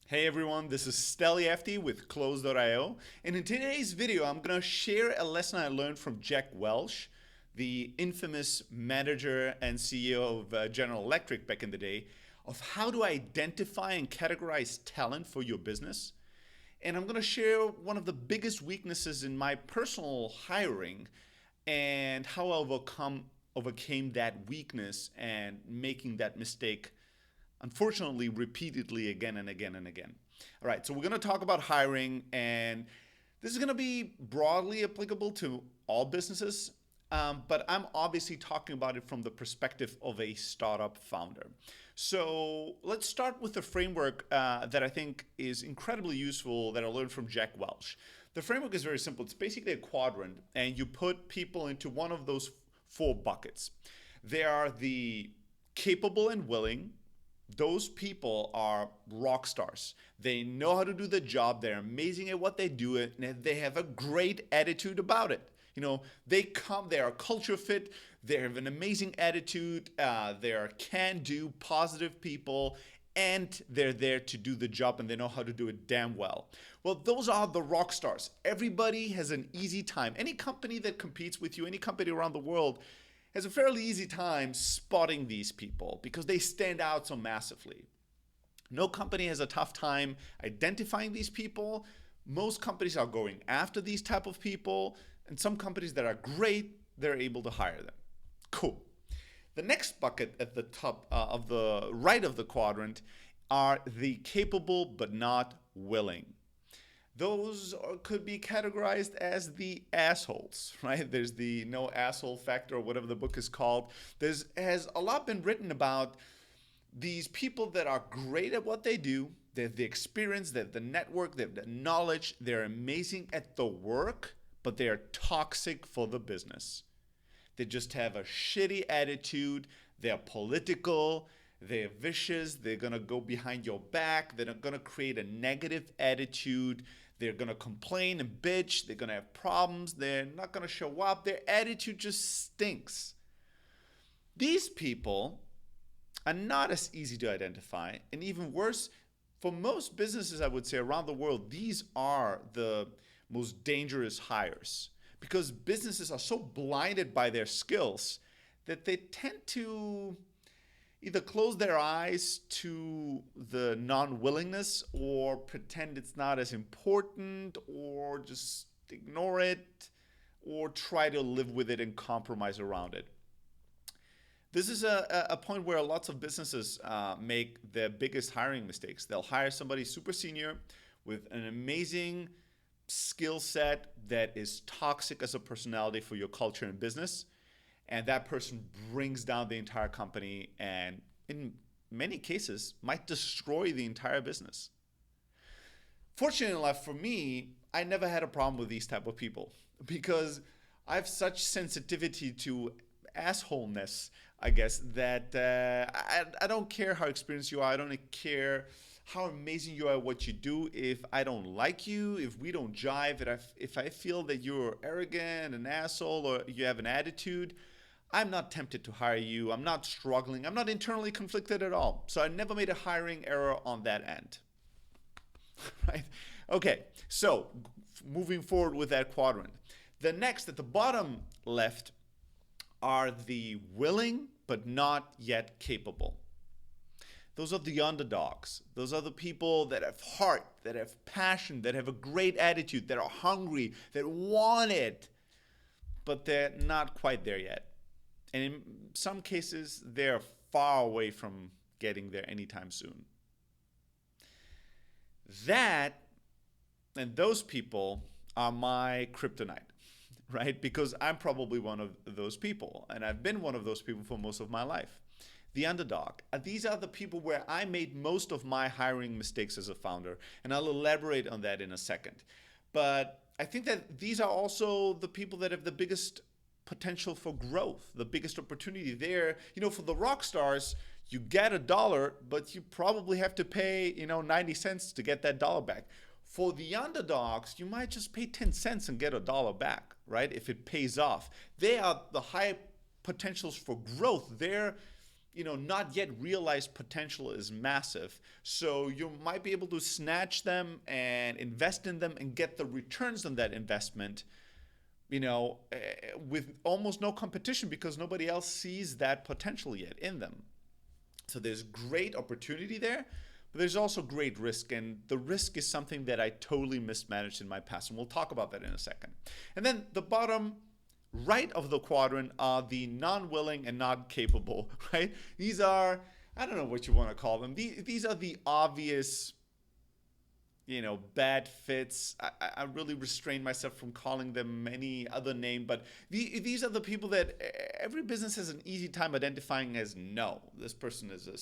Hey everyone, this is Steli FT with Close.io, and in today's video I'm going to share a lesson I learned from Jack Welch, the infamous manager and CEO of General Electric back in the day, of how to identify and categorize talent for your business. And I'm going to share one of the biggest weaknesses in my personal hiring and how I overcame that weakness and making that mistake unfortunately repeatedly again and again and again. All right, so we're going to talk about hiring, and this is going to be broadly applicable to all businesses, but I'm obviously talking about it from the perspective of a startup founder. So let's start with the framework that I think is incredibly useful that I learned from Jack Welch. The framework is very simple. It's basically a quadrant, and you put people into one of those four buckets. They are the capable and willing. Those people are rock stars. They know how to do the job. They're amazing at what they do, and they have a great attitude about it. They are a culture fit. They have an amazing attitude. They are can-do, positive people, and they're there to do the job, and they know how to do it damn well. Well, those are the rock stars. Everybody has an easy time. Any company that competes with you, any company around the world, has a fairly easy time spotting these people because they stand out so massively. No company has a tough time identifying these people. Most companies are going after these type of people, and some companies that are great, they're able to hire them. Cool. The next bucket at the top of the right of the quadrant are the capable but not willing. Those could be categorized as the assholes, right? There's the no asshole factor, or whatever the book is called. There's has a lot been written about these people that are great at what they do. They have the experience, they have the network, they have the knowledge. They're amazing at the work, but they are toxic for the business. They just have a shitty attitude. They're political. They're vicious. They're going to go behind your back. They're going to create a negative attitude. They're going to complain and bitch. They're going to have problems. They're not going to show up. Their attitude just stinks. These people are not as easy to identify. And even worse, for most businesses, I would say around the world, these are the most dangerous hires because businesses are so blinded by their skills that they tend to either close their eyes to the non-willingness or pretend it's not as important or just ignore it or try to live with it and compromise around it. This is a point where lots of businesses make their biggest hiring mistakes. They'll hire somebody super senior with an amazing skill set that is toxic as a personality for your culture and business, and that person brings down the entire company and in many cases might destroy the entire business. Fortunately enough for me, I never had a problem with these type of people because I have such sensitivity to assholeness, I guess, that I don't care how experienced you are. I don't care how amazing you are at what you do. If I don't like you, if we don't jive, if I feel that you're arrogant, an asshole, or you have an attitude, I'm not tempted to hire you. I'm not struggling. I'm not internally conflicted at all. So I never made a hiring error on that end. Right? Okay, so moving forward with that quadrant. The next at the bottom left are the willing but not yet capable. Those are the underdogs. Those are the people that have heart, that have passion, that have a great attitude, that are hungry, that want it, but they're not quite there yet. And in some cases, they're far away from getting there anytime soon. That and those people are my kryptonite, right? Because I'm probably one of those people, and I've been one of those people for most of my life. The underdog. These are the people where I made most of my hiring mistakes as a founder, and I'll elaborate on that in a second. But I think that these are also the people that have the biggest potential for growth, the biggest opportunity there. For the rock stars, you get $1, but you probably have to pay, 90 cents to get that dollar back. For the underdogs, you might just pay 10 cents and get $1 back, right? If it pays off. They are the high potentials for growth. not yet realized potential is massive. So you might be able to snatch them and invest in them and get the returns on that investment, with almost no competition because nobody else sees that potential yet in them. So there's great opportunity there, but there's also great risk. And the risk is something that I totally mismanaged in my past. And we'll talk about that in a second. And then the bottom right of the quadrant are the non-willing and not capable, right? These are, I don't know what you want to call them. These are the obvious, bad fits. I really restrain myself from calling them any other name, but these are the people that every business has an easy time identifying as, no, this person is a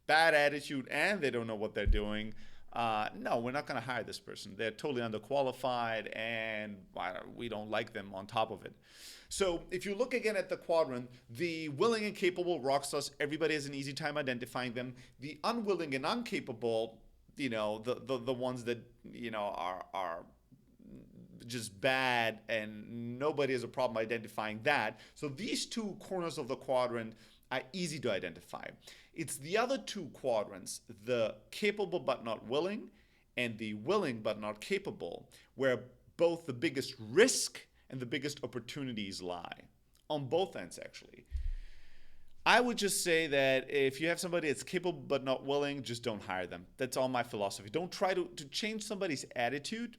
bad attitude and they don't know what they're doing. No, we're not going to hire this person. They're totally underqualified and we don't like them on top of it. So if you look again at the quadrant, the willing and capable rock stars, everybody has an easy time identifying them. The unwilling and incapable, the ones that, are just bad and nobody has a problem identifying that. So these two corners of the quadrant are easy to identify. It's the other two quadrants, the capable but not willing and the willing but not capable, where both the biggest risk and the biggest opportunities lie, on both ends actually. I would just say that if you have somebody that's capable but not willing, just don't hire them. That's all my philosophy. Don't try to change somebody's attitude,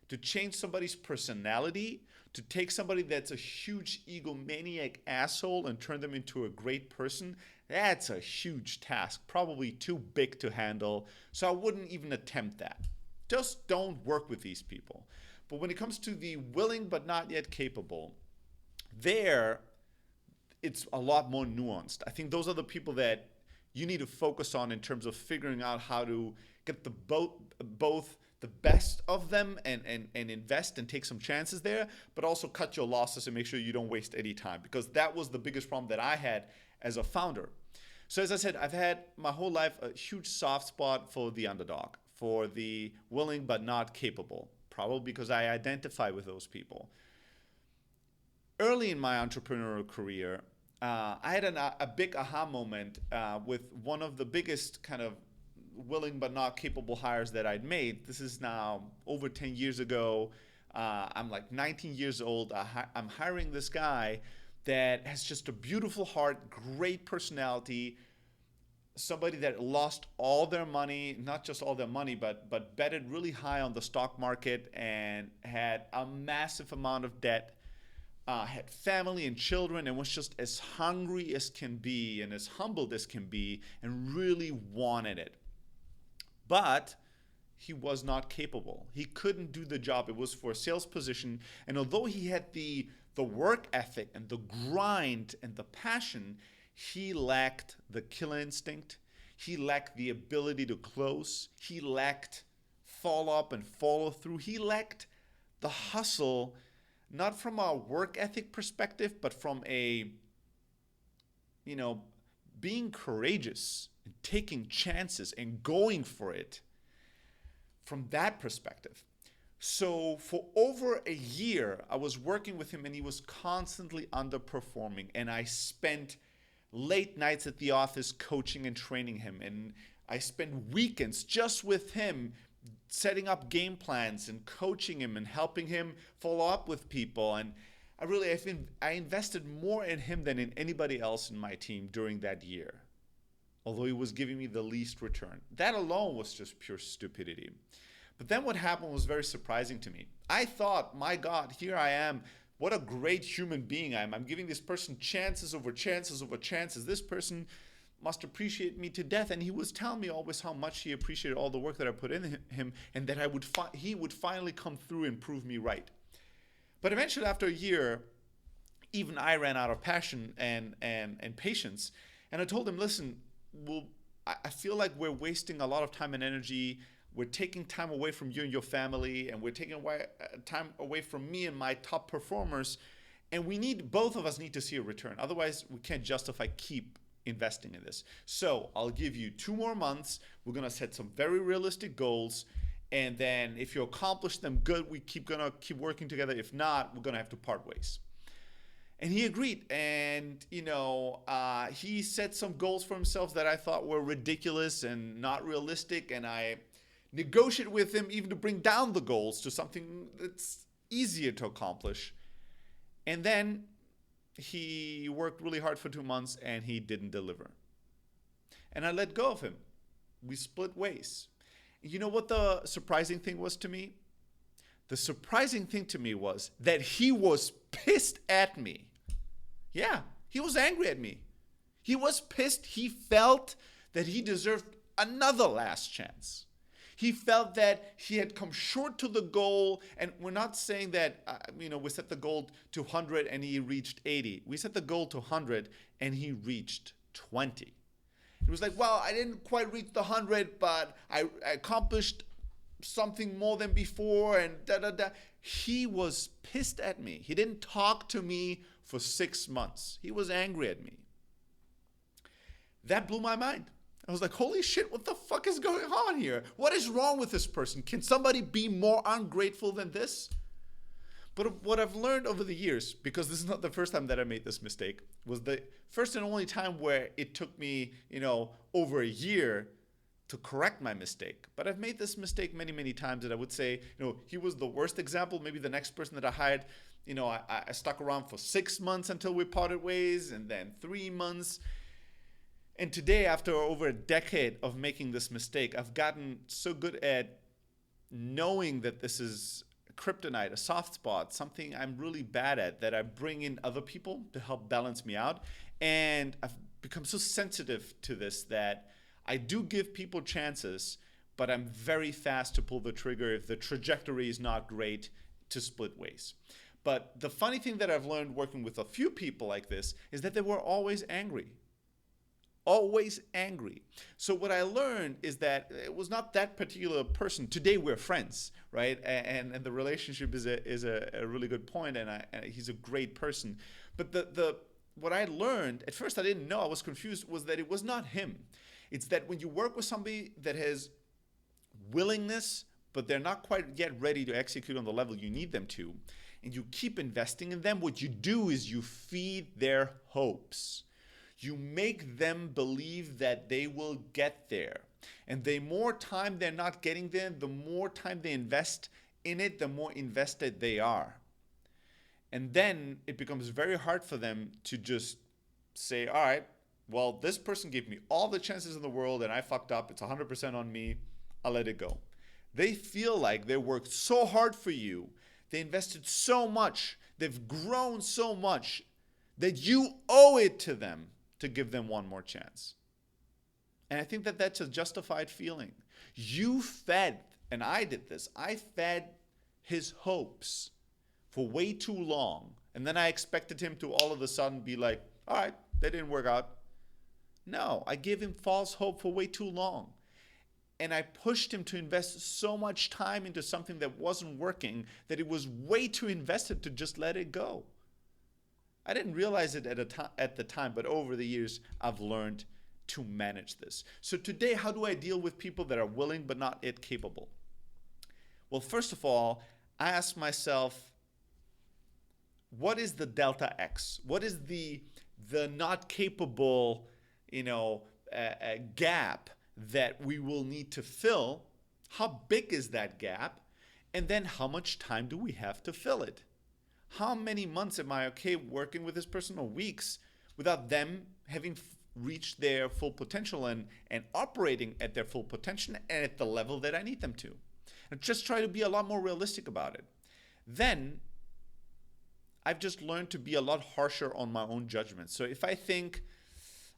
to change somebody's personality, to take somebody that's a huge egomaniac asshole and turn them into a great person. That's a huge task, probably too big to handle. So I wouldn't even attempt that. Just don't work with these people. But when it comes to the willing but not yet capable, it's a lot more nuanced. I think those are the people that you need to focus on in terms of figuring out how to get both the best of them and invest and take some chances there, but also cut your losses and make sure you don't waste any time, because that was the biggest problem that I had as a founder. So as I said, I've had my whole life a huge soft spot for the underdog, for the willing but not capable, probably because I identify with those people. Early in my entrepreneurial career, I had a big aha moment with one of the biggest kind of willing but not capable hires that I'd made. This is now over 10 years ago. I'm like 19 years old. I'm hiring this guy that has just a beautiful heart, great personality, somebody that lost all their money, not just all their money, but betted really high on the stock market and had a massive amount of debt, had family and children, and was just as hungry as can be and as humbled as can be and really wanted it. But he was not capable. He couldn't do the job. It was for a sales position. And although he had the work ethic and the grind and the passion, he lacked the killer instinct. He lacked the ability to close. He lacked follow up and follow through. He lacked the hustle, not from a work ethic perspective, but from a, being courageous and taking chances and going for it from that perspective. So for over a year, I was working with him and he was constantly underperforming. And I spent late nights at the office coaching and training him. And I spent weekends just with him, setting up game plans and coaching him and helping him follow up with people. And I invested more in him than in anybody else in my team during that year, although he was giving me the least return. That alone was just pure stupidity. But then what happened was very surprising to me. I thought, my God, here I am. What a great human being I am. I'm giving this person chances over chances over chances. This person must appreciate me to death. And he was telling me always how much he appreciated all the work that I put in him, and that he would finally come through and prove me right. But eventually, after a year, even I ran out of passion and patience. And I told him, listen, I feel like we're wasting a lot of time and energy. We're taking time away from you and your family, and we're taking time away from me and my top performers. And both of us need to see a return. Otherwise, we can't justify keep investing in this. So I'll give you 2 more months. We're going to set some very realistic goals. And then if you accomplish them, good, gonna keep working together. If not, we're going to have to part ways. And he agreed. And, he set some goals for himself that I thought were ridiculous and not realistic. And I negotiated with him even to bring down the goals to something that's easier to accomplish. And then he worked really hard for 2 months and he didn't deliver. And I let go of him. We split ways. You know what the surprising thing was to me? The surprising thing to me was that he was pissed at me. Yeah, he was angry at me. He was pissed. He felt that he deserved another last chance. He felt that he had come short to the goal. And we're not saying that, we set the goal to 100 and he reached 80. We set the goal to 100 and he reached 20. It was like, well, I didn't quite reach the 100, but I accomplished something more than before and da-da-da. He was pissed at me. He didn't talk to me for 6 months. He was angry at me. That blew my mind. I was like, holy shit, what the fuck is going on here? What is wrong with this person? Can somebody be more ungrateful than this? But what I've learned over the years, because this is not the first time that I made this mistake, was the first and only time where it took me, over a year to correct my mistake. But I've made this mistake many, many times, and I would say, he was the worst example. Maybe the next person that I hired, I stuck around for 6 months until we parted ways, and then 3 months. And today, after over a decade of making this mistake, I've gotten so good at knowing that this is kryptonite, a soft spot, something I'm really bad at, that I bring in other people to help balance me out. And I've become so sensitive to this that I do give people chances, but I'm very fast to pull the trigger if the trajectory is not great, to split ways. But the funny thing that I've learned working with a few people like this is that they were always angry. Always angry. So what I learned is that it was not that particular person. Today we're friends, right? And the relationship is a really good point, and he's a great person. But what I learned, at first I didn't know, I was confused, was that it was not him. It's that when you work with somebody that has willingness, but they're not quite yet ready to execute on the level you need them to, and you keep investing in them, what you do is you feed their hopes. You make them believe that they will get there. And the more time they're not getting there, the more time they invest in it, the more invested they are. And then it becomes very hard for them to just say, all right, well, this person gave me all the chances in the world and I fucked up. It's 100% on me. I'll let it go. They feel like they worked so hard for you. They invested so much. They've grown so much that you owe it to them to give them one more chance. And I think that that's a justified feeling. You fed, and I did this, I fed his hopes for way too long. And then I expected him to all of a sudden be like, all right, that didn't work out. No, I gave him false hope for way too long. And I pushed him to invest so much time into something that wasn't working that it was way too invested to just let it go. I didn't realize it at the time, but over the years, I've learned to manage this. So today, how do I deal with people that are willing but not yet capable? Well, first of all, I ask myself, what is the delta X? What is the not capable, gap that we will need to fill? How big is that gap? And then how much time do we have to fill it? How many months am I okay working with this person, or weeks, without them having reached their full potential and operating at their full potential and at the level that I need them to? And just try to be a lot more realistic about it. Then I've just learned to be a lot harsher on my own judgment. So if I think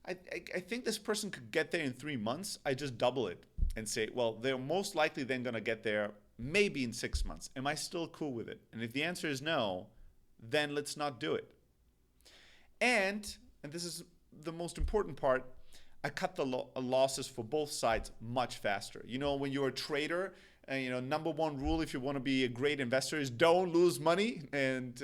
this person could get there in 3 months, I just double it and say, well, they're most likely then going to get there maybe in 6 months. Am I still cool with it? And if the answer is no, then let's not do it. And this is the most important part, I cut the losses for both sides much faster. When you're a trader, number one rule if you want to be a great investor is don't lose money. And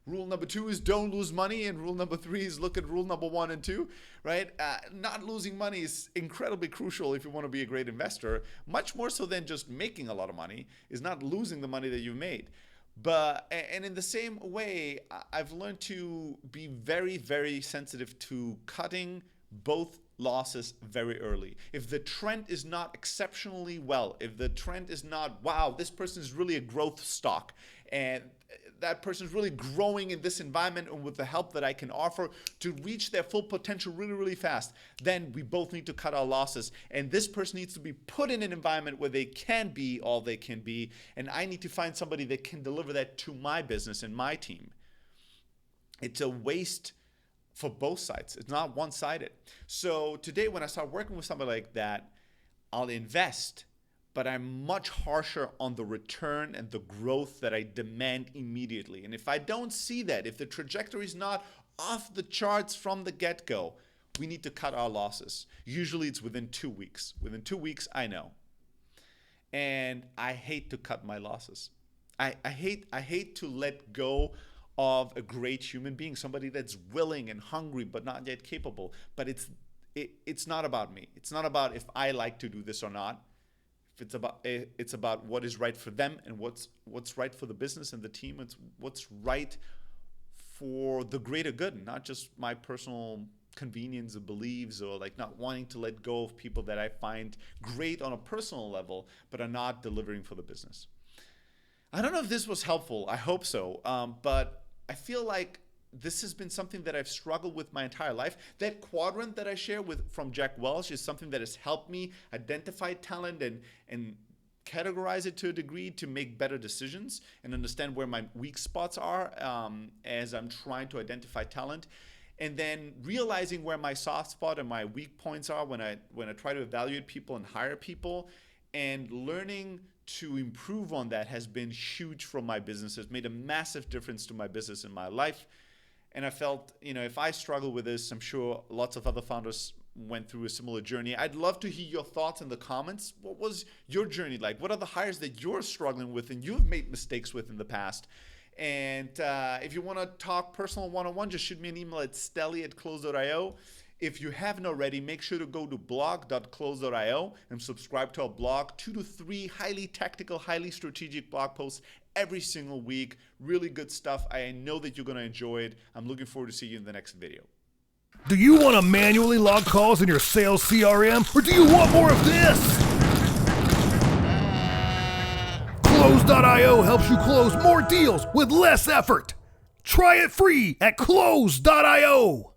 rule number 2 is don't lose money. And rule number 3 is look at rule number 1 and 2, right? Not losing money is incredibly crucial if you want to be a great investor. Much more so than just making a lot of money is not losing the money that you made. And in the same way, I've learned to be very, very sensitive to cutting both losses very early. If the trend is not exceptionally well, if the trend is not, wow, this person is really a growth stock, and that person is really growing in this environment and with the help that I can offer to reach their full potential really, really fast, then we both need to cut our losses. And this person needs to be put in an environment where they can be all they can be. And I need to find somebody that can deliver that to my business and my team. It's a waste for both sides. It's not one-sided. So today, when I start working with somebody like that, I'll invest, but I'm much harsher on the return and the growth that I demand immediately. And if I don't see that, if the trajectory is not off the charts from the get-go, we need to cut our losses. Usually it's within 2 weeks. Within 2 weeks, I know. And I hate to cut my losses. I hate to let go of a great human being, somebody that's willing and hungry but not yet capable. But it's not about me. It's not about if I like to do this or not. It's about what is right for them and what's right for the business and the team. It's what's right for the greater good, not just my personal convenience or beliefs, or like not wanting to let go of people that I find great on a personal level but are not delivering for the business. I don't know if this was helpful. I hope so. But I feel like this has been something that I've struggled with my entire life. That quadrant that I share from Jack Welch is something that has helped me identify talent and categorize it to a degree to make better decisions and understand where my weak spots are as I'm trying to identify talent. And then realizing where my soft spot and my weak points are when I try to evaluate people and hire people, and learning to improve on that has been huge for my business. It's made a massive difference to my business and my life. And I felt, if I struggle with this, I'm sure lots of other founders went through a similar journey. I'd love to hear your thoughts in the comments. What was your journey like? What are the hires that you're struggling with and you've made mistakes with in the past? And if you want to talk personal one-on-one, just shoot me an email at stelly@close.io. If you haven't already, make sure to go to blog.close.io and subscribe to our blog. 2 to 3 highly tactical, highly strategic blog posts every single week. Really good stuff. I know that you're going to enjoy it. I'm looking forward to seeing you in the next video. Do you want to manually log calls in your sales CRM, or do you want more of this? Close.io helps you close more deals with less effort. Try it free at close.io.